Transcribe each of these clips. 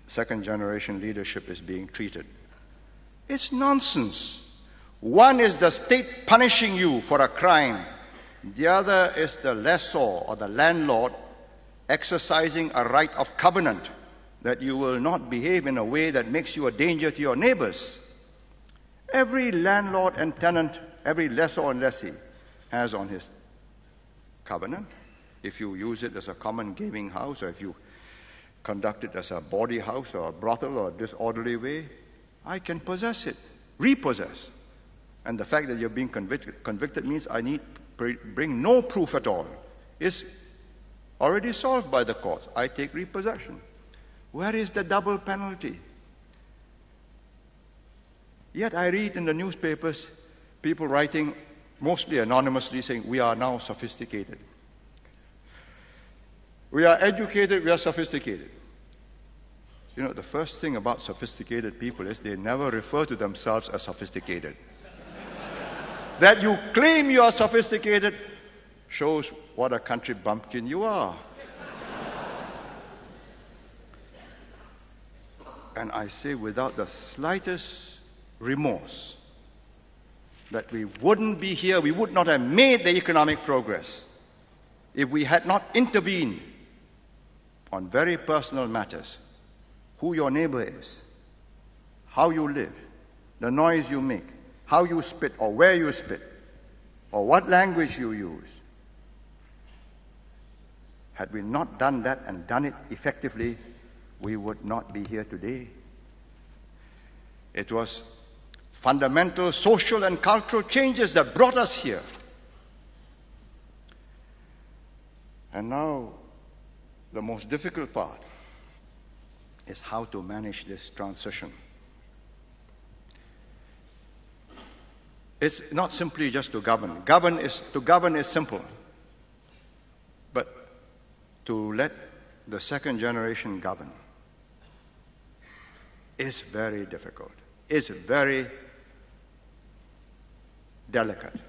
second generation leadership is being treated. It's nonsense. One is the state punishing you for a crime. The other is the lessor or the landlord exercising a right of covenant that you will not behave in a way that makes you a danger to your neighbors. Every landlord and tenant, every lessor and lessee has on his covenant. If you use it as a common gaming house, or if you conduct it as a bawdy house or a brothel or a disorderly way, I can possess it, repossess. And the fact that you're being convicted means I need bring no proof at all. It's already solved by the courts. I take repossession. Where is the double penalty? Yet I read in the newspapers people writing, mostly anonymously, saying, we are now sophisticated. We are educated, we are sophisticated. You know, the first thing about sophisticated people is they never refer to themselves as sophisticated. That you claim you are sophisticated shows what a country bumpkin you are. And I say without the slightest remorse that we wouldn't be here, we would not have made the economic progress if we had not intervened on very personal matters. Who your neighbor is, how you live, the noise you make, how you spit or where you spit, or what language you use. Had we not done that and done it effectively, we would not be here today. It was fundamental social and cultural changes that brought us here. And now, the most difficult part is how to manage this transition. It's not simply just to govern. To govern is simple. But to let the second generation govern is very difficult. It's very delicate.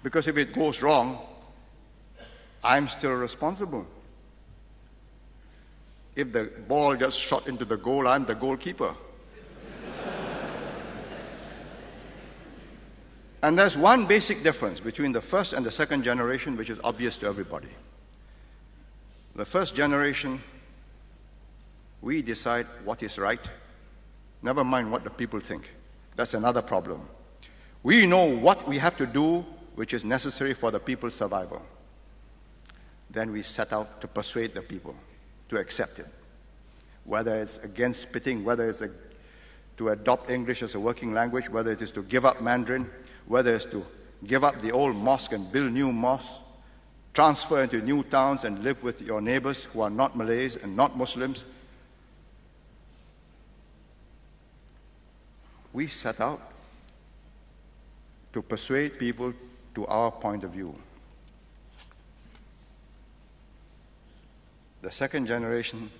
Because if it goes wrong, I'm still responsible. If the ball gets shot into the goal, I'm the goalkeeper. And there's one basic difference between the first and the second generation, which is obvious to everybody. The first generation, we decide what is right. Never mind what the people think. That's another problem. We know what we have to do, which is necessary for the people's survival. Then we set out to persuade the people to accept it. Whether it's against spitting, whether it's to adopt English as a working language, whether it is to give up Mandarin, whether it's to give up the old mosque and build new mosques, transfer into new towns and live with your neighbors who are not Malays and not Muslims. We set out to persuade people to our point of view. The second generation,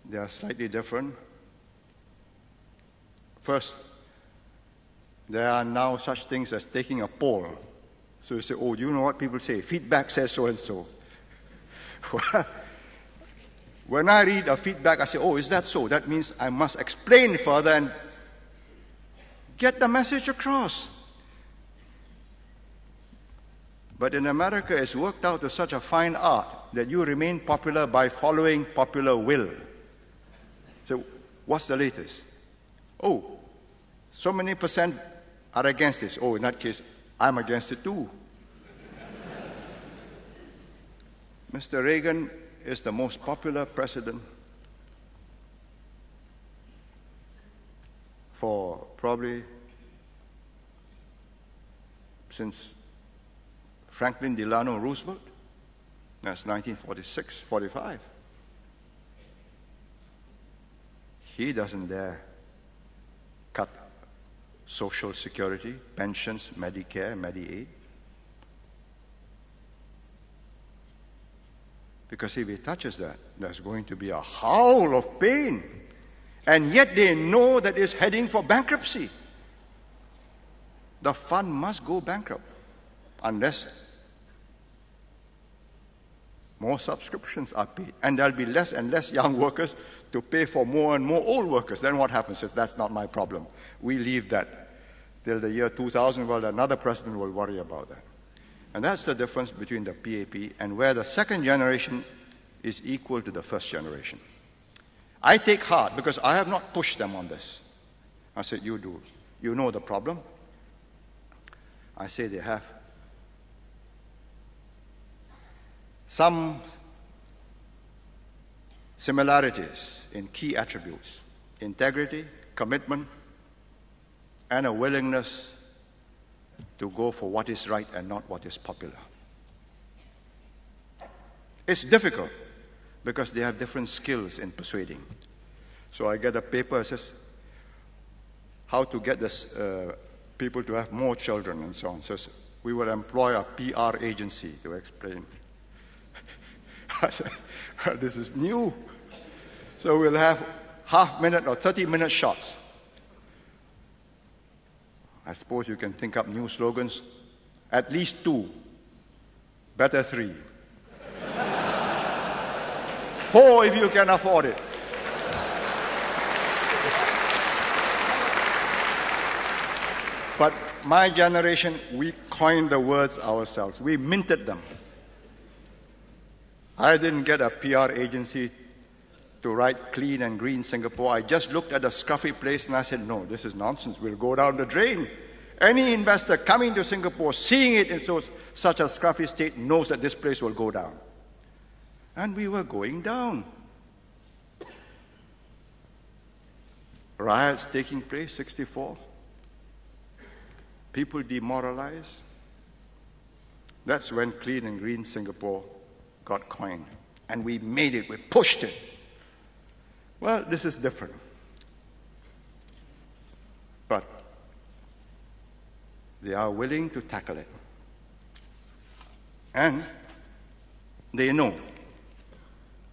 they are slightly different. First, there are now such things as taking a poll. So you say, oh, do you know what people say? Feedback says so and so. When I read a feedback, I say, oh, is that so? That means I must explain further and get the message across. But in America, it's worked out to such a fine art that you remain popular by following popular will. So, what's the latest? Oh, so many percent are against this. Oh, in that case, I'm against it too. Mr. Reagan is the most popular president for probably since Franklin Delano Roosevelt. That's 1946-45. He doesn't dare cut Social Security, pensions, Medicare, Medicaid. Because if he touches that, there's going to be a howl of pain. And yet they know that it's heading for bankruptcy. The fund must go bankrupt unless more subscriptions are paid. And there'll be less and less young workers to pay for more and more old workers. Then what happens is that's not my problem. We leave that till the year 2000. Well, another president will worry about that. And that's the difference between the PAP and where the second generation is equal to the first generation. I take heart because I have not pushed them on this. I said, you do. You know the problem. I say they have some similarities in key attributes: integrity, commitment, and a willingness to go for what is right and not what is popular. It's difficult because they have different skills in persuading. So I get a paper that says how to get this people to have more children and so on. So we will employ a PR agency to explain. I said, well, this is new. So we'll have half-minute or 30-minute shots. I suppose you can think up new slogans. At least 2. Better 3. 4 if you can afford it. But my generation, we coined the words ourselves. We minted them. I didn't get a PR agency to write Clean and Green Singapore. I just looked at a scruffy place and I said, no, this is nonsense. We'll go down the drain. Any investor coming to Singapore, seeing it in such a scruffy state, knows that this place will go down. And we were going down. Riots taking place, 64. People demoralized. That's when Clean and Green Singapore got coined. And we made it, we pushed it. Well, this is different. But they are willing to tackle it. And they know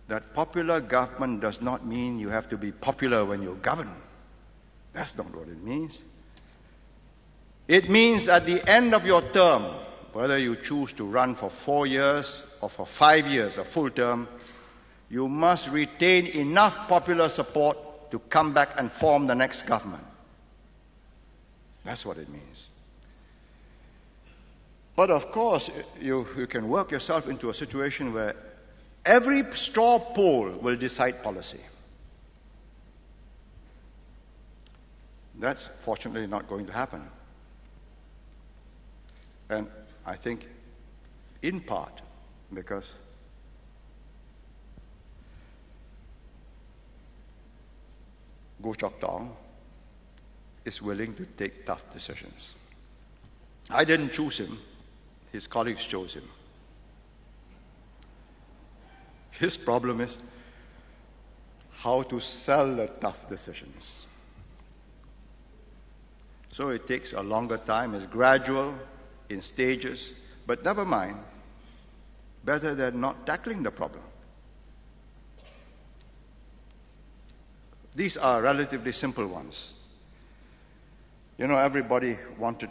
that popular government does not mean you have to be popular when you govern. That's not what it means. It means at the end of your term, whether you choose to run for 4 years or for 5 years, a full term, you must retain enough popular support to come back and form the next government. That's what it means. But of course, you can work yourself into a situation where every straw poll will decide policy. That's fortunately not going to happen. And I think, in part, because Goh Chok Tong is willing to take tough decisions. I didn't choose him. His colleagues chose him. His problem is how to sell the tough decisions. So it takes a longer time. It's gradual, in stages, but never mind. Better than not tackling the problem. These are relatively simple ones. You know, everybody wanted